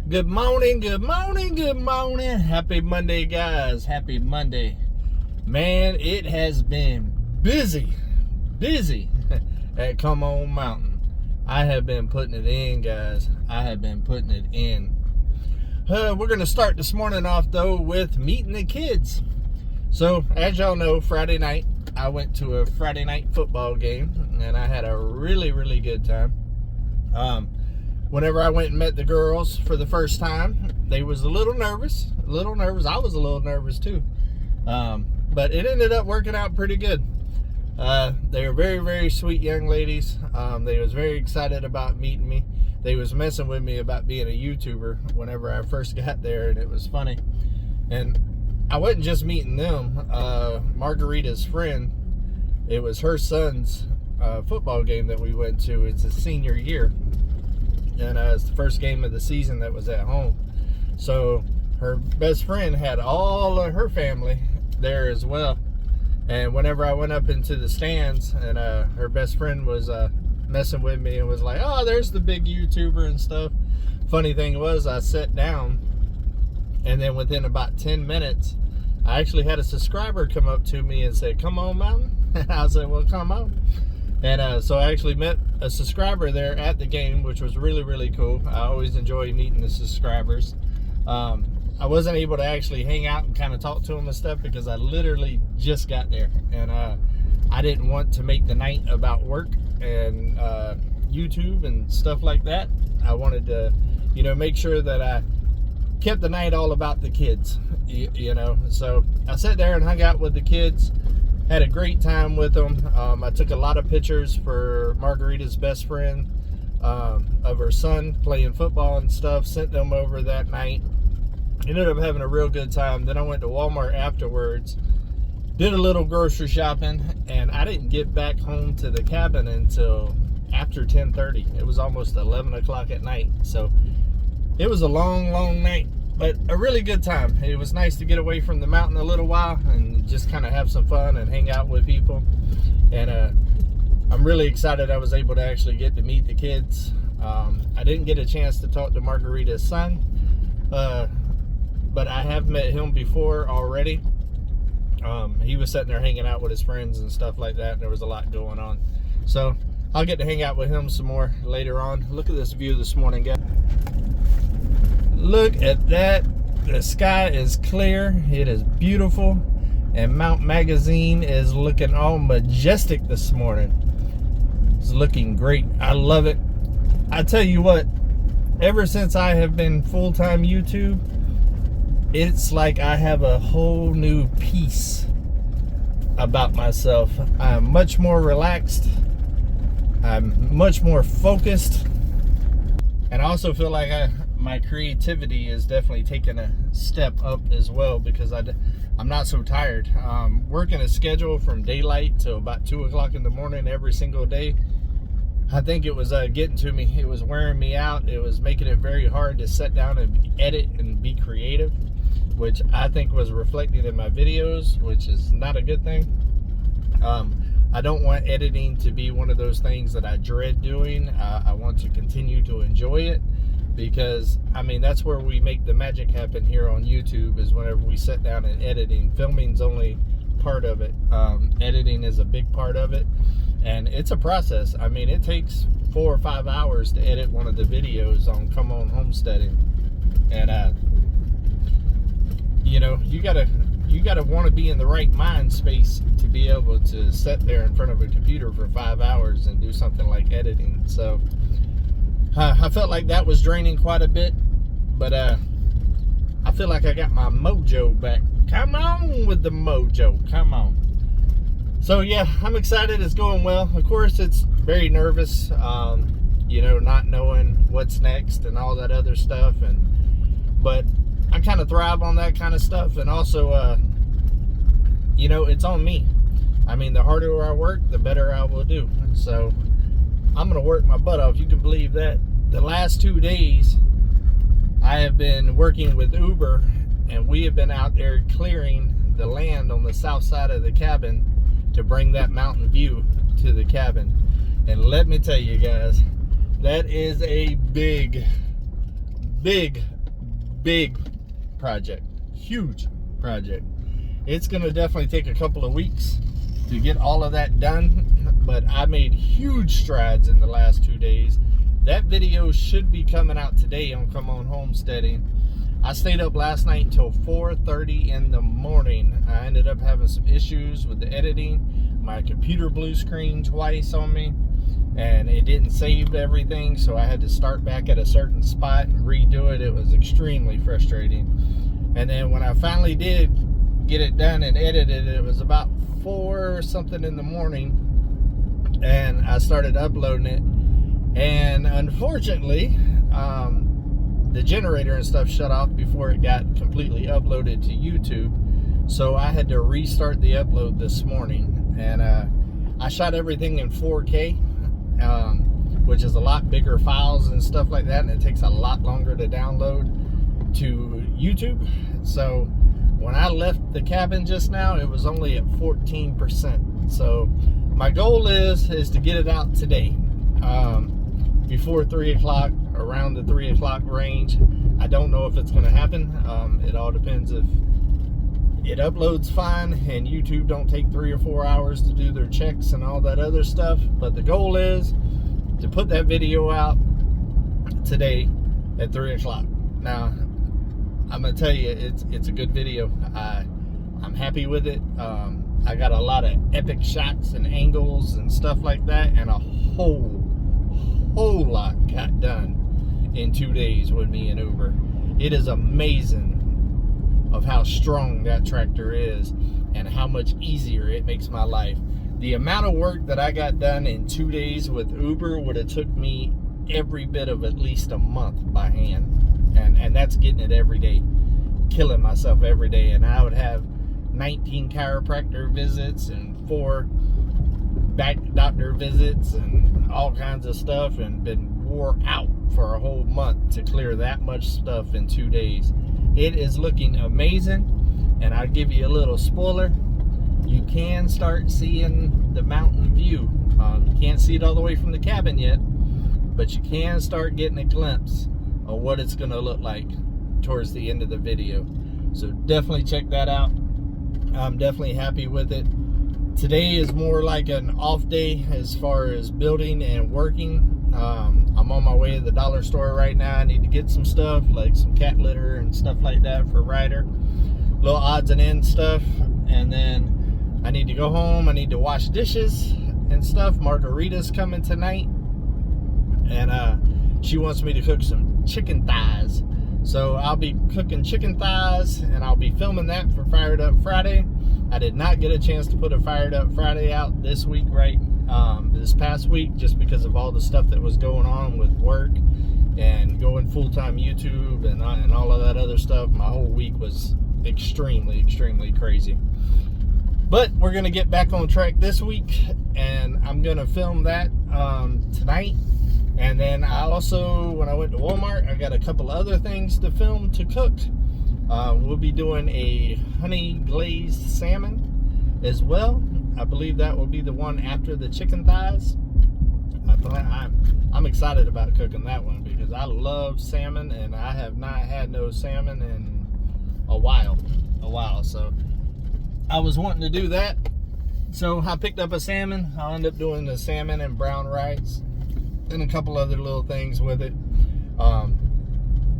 Good morning, good morning, good morning. Happy Monday, guys. Happy Monday. Man, it has been busy at Come On Mountain. I have been putting it in, guys. I have been putting it in. We're going to start this morning off, though, with meeting the kids. So, as y'all know, Friday night, I went to a Friday night football game, and I had a really, really good time. Whenever I went and met the girls for the first time, they was a little nervous. I was a little nervous too. But it ended up working out pretty good. They were very, very sweet young ladies. They was very excited about meeting me. They was messing with me about being a YouTuber whenever I first got there, and it was funny. And I wasn't just meeting them. Margarita's friend, it was her son's football game that we went to. It's a senior year. And it's the first game of the season that was at home. So her best friend had all of her family there as well. And whenever I went up into the stands, and her best friend was messing with me and was like, oh, there's the big YouTuber and stuff. Funny thing was, I sat down, and then within about 10 minutes, I actually had a subscriber come up to me and say, come on, Mountain. And I said, well, come on. And so I actually met a subscriber there at the game, which was really, really cool. I always enjoy meeting the subscribers. I wasn't able to actually hang out and kind of talk to them and stuff because I literally just got there. And I didn't want to make the night about work and YouTube and stuff like that. I wanted to, make sure that I kept the night all about the kids, So I sat there and hung out with the kids. Had a great time with them. I took a lot of pictures for Margarita's best friend of her son playing football and stuff. Sent them over that night. Ended up having a real good time. Then I went to Walmart afterwards. Did a little grocery shopping. And I didn't get back home to the cabin until after 10:30. It was almost 11 o'clock at night. So it was a long, long night. But a really good time. It was nice to get away from the mountain a little while and just kind of have some fun and hang out with people. And I'm really excited I was able to actually get to meet the kids. I didn't get a chance to talk to Margarita's son, but I have met him before already. He was sitting there hanging out with his friends and stuff like that, and there was a lot going on. So I'll get to hang out with him some more later on. Look at this view this morning, guys. Look at that. The sky is clear. It is beautiful. And Mount Magazine is looking all majestic this morning. It's looking great. I love it. I tell you what, ever since I have been full-time YouTube, it's like I have a whole new peace about myself. I'm much more relaxed. I'm much more focused. And I also feel like my creativity is definitely taking a step up as well because I'm not so tired. Working a schedule from daylight till about 2 o'clock in the morning every single day, I think it was getting to me. It was wearing me out. It was making it very hard to sit down and edit and be creative, which I think was reflected in my videos, which is not a good thing. I don't want editing to be one of those things that I dread doing. I want to continue to enjoy it because, that's where we make the magic happen here on YouTube is whenever we sit down and editing. Filming's only part of it. Editing is a big part of it, and it's a process. It takes 4 or 5 hours to edit one of the videos on Come On Homesteading, and you gotta want to be in the right mind space to be able to sit there in front of a computer for 5 hours and do something like editing. So I felt like that was draining quite a bit, but I feel like I got my mojo back. Come on with the mojo, come on. So yeah, I'm excited. It's going well. Of course, it's very nervous, not knowing what's next and all that other stuff, but I kind of thrive on that kind of stuff. And also, it's on me. The harder I work, the better I will do. So I'm going to work my butt off. You can believe that. The last 2 days, I have been working with Uber, and we have been out there clearing the land on the south side of the cabin to bring that mountain view to the cabin. And let me tell you guys, that is a big big project, huge project. It's gonna definitely take a couple of weeks to get all of that done, but I made huge strides in the last 2 days. That video should be coming out today on Come On Homesteading. I stayed up last night until 4:30 in the morning. I ended up having some issues with the editing. My computer blue screen twice on me, and it didn't save everything, so I had to start back at a certain spot and redo it. It was extremely frustrating. And then when I finally did get it done and edited, it was about 4 something in the morning, and I started uploading it. And unfortunately, the generator and stuff shut off before it got completely uploaded to YouTube. So I had to restart the upload this morning. And I shot everything in 4K, which is a lot bigger files and stuff like that. And it takes a lot longer to download to YouTube. So when I left the cabin just now, it was only at 14%. So my goal is to get it out today. Before 3 o'clock, around the 3 o'clock range. I don't know if it's going to happen. It all depends if it uploads fine and YouTube don't take 3 or 4 hours to do their checks and all that other stuff. But the goal is to put that video out today at 3 o'clock. Now, I'm going to tell you, it's a good video. I'm happy with it. I got a lot of epic shots and angles and stuff like that, and a whole lot got done in 2 days with me and Uber. It is amazing of how strong that tractor is and how much easier it makes my life. The amount of work that I got done in 2 days with Uber would have took me every bit of at least a month by hand, and that's getting it every day, killing myself every day. And I would have 19 chiropractor visits and 4 back doctor visits and all kinds of stuff, and been wore out for a whole month to clear that much stuff in 2 days. It is looking amazing, and I'll give you a little spoiler. You can start seeing the mountain view. You can't see it all the way from the cabin yet, but you can start getting a glimpse of what it's going to look like towards the end of the video. So definitely check that out. I'm definitely happy with it. Today is more like an off day as far as building and working. I'm on my way to the dollar store right now. I need to get some stuff like some cat litter and stuff like that for Ryder. Little odds and ends stuff. And then I need to go home. I need to wash dishes and stuff. Margarita's coming tonight, and she wants me to cook some chicken thighs. So I'll be cooking chicken thighs, and I'll be filming that for Fired Up Friday. I did not get a chance to put a Fired Up Friday out this week, this past week, just because of all the stuff that was going on with work and going full-time YouTube and all of that other stuff. My whole week was extremely crazy. But we're going to get back on track this week, and I'm going to film that tonight. And then I also, when I went to Walmart, I got a couple other things to film to cook. We'll be doing a honey glazed salmon as well. I believe that will be the one after the chicken thighs. I'm excited about cooking that one because I love salmon, and I have not had no salmon in a while. So I was wanting to do that. So I picked up a salmon. I'll end up doing the salmon and brown rice and a couple other little things with it.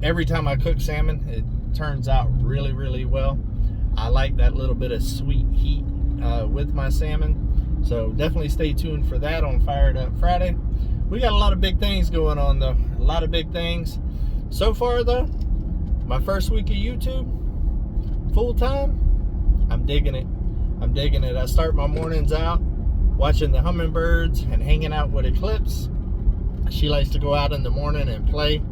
Every time I cook salmon, it turns out really well. I like that little bit of sweet heat with my salmon. So definitely stay tuned for that on Fired Up Friday. We got a lot of big things going on though. A lot of big things. So far though, my first week of YouTube, full time, I'm digging it. I start my mornings out watching the hummingbirds and hanging out with Eclipse. She likes to go out in the morning and play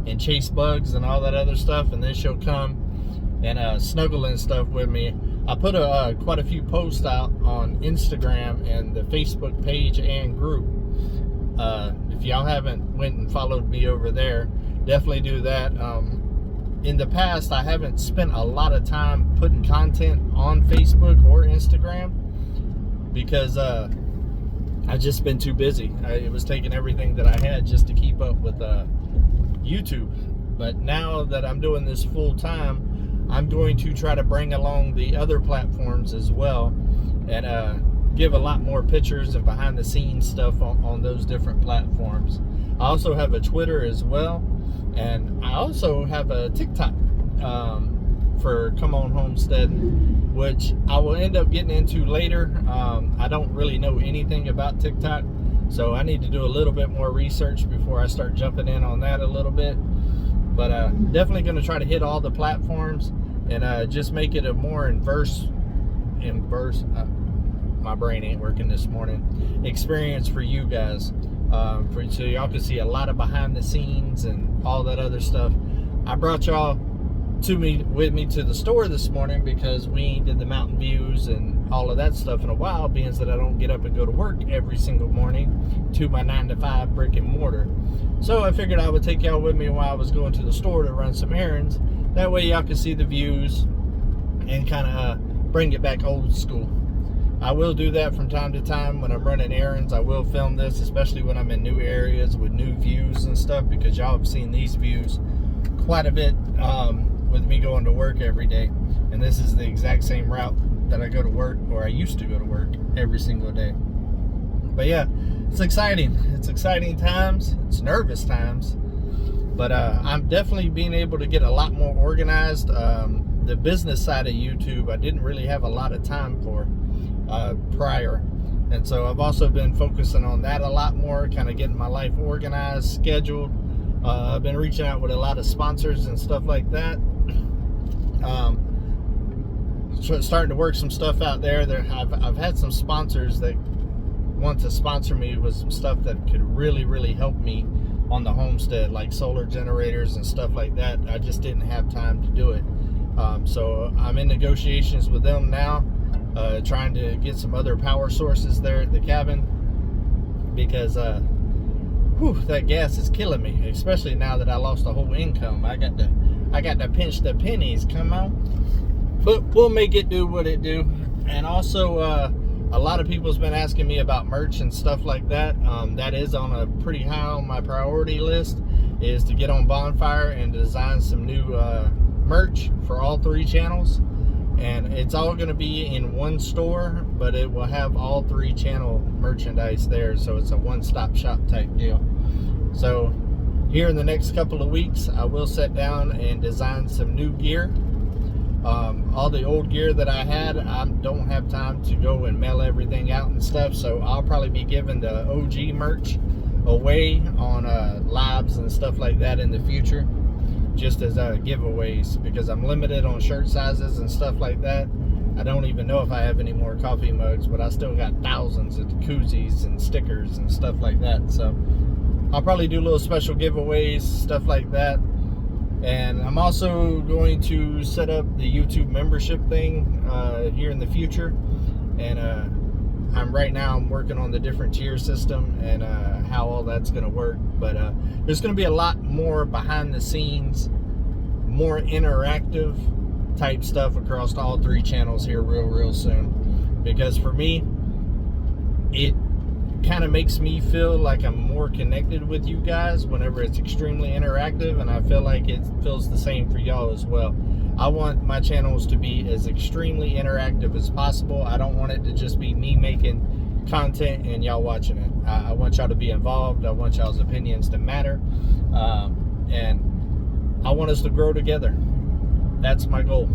and chase bugs and all that other stuff, and then she'll come and snuggle and stuff with me. I put quite a few posts out on Instagram and the Facebook page and group. If y'all haven't went and followed me over there, definitely do that. In the past, I haven't spent a lot of time putting content on Facebook or Instagram because I've just been too busy. It was taking everything that I had just to keep up with YouTube. But now that I'm doing this full time, I'm going to try to bring along the other platforms as well, and give a lot more pictures and behind the scenes stuff on those different platforms. I also have a Twitter as well, and I also have a TikTok for Come On Homesteading, which I will end up getting into later. I don't really know anything about TikTok, so I need to do a little bit more research before I start jumping in on that a little bit. But definitely going to try to hit all the platforms and just make it a more my brain ain't working this morning, experience for you guys, so y'all can see a lot of behind the scenes and all that other stuff. I brought y'all with me to the store this morning because we did the mountain views and all of that stuff in a while, being that I don't get up and go to work every single morning to my 9-to-5 brick and mortar. So I figured I would take y'all with me while I was going to the store to run some errands. That way y'all can see the views and kind of bring it back old school. I will do that from time to time when I'm running errands. I will film this, especially when I'm in new areas with new views and stuff, because y'all have seen these views quite a bit with me going to work every day. And this is the exact same route that I go to work, or I used to go to work every single day. But yeah, it's exciting. It's exciting times. It's nervous times. But I'm definitely being able to get a lot more organized. The business side of YouTube, I didn't really have a lot of time for prior. And so I've also been focusing on that a lot more, kind of getting my life organized, scheduled. I've been reaching out with a lot of sponsors and stuff like that. Starting to work some stuff out there. I've had some sponsors that want to sponsor me with some stuff that could really help me on the homestead, like solar generators and stuff like that. I just didn't have time to do it. So I'm in negotiations with them now, trying to get some other power sources there at the cabin, because that gas is killing me, especially now that I lost the whole income. I got to pinch the pennies, come on. But we'll make it do what it do. And also, a lot of people's been asking me about merch and stuff like that. That is on a pretty high on my priority list, is to get on Bonfire and design some new merch for all 3 channels. And it's all going to be in one store, but it will have all 3 channel merchandise there, so it's a one-stop shop type deal. So here in the next couple of weeks, I will sit down and design some new gear. All the old gear that I had, I don't have time to go and mail everything out and stuff, so I'll probably be giving the OG merch away on lives and stuff like that in the future, just as giveaways, because I'm limited on shirt sizes and stuff like that. I don't even know if I have any more coffee mugs, but I still got thousands of koozies and stickers and stuff like that. So I'll probably do little special giveaways, stuff like that. And I'm also going to set up the YouTube membership thing here in the future. And right now I'm working on the different tier system and how all that's going to work. But there's going to be a lot more behind the scenes, more interactive type stuff across all 3 channels here real soon. Because for me, it kind of makes me feel like I'm more connected with you guys whenever it's extremely interactive, and I feel like it feels the same for y'all as well. I want my channels to be as extremely interactive as possible. I don't want it to just be me making content and y'all watching it. I want y'all to be involved. I want y'all's opinions to matter, and I want us to grow together. That's my goal.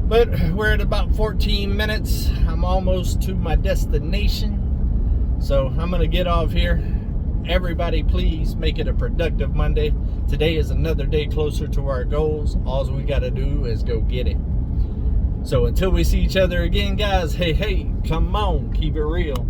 But we're at about 14 minutes. I'm almost to my destination. So I'm going to get off here. Everybody, please make it a productive Monday. Today is another day closer to our goals. All we got to do is go get it. So until we see each other again, guys, hey, come on, keep it real.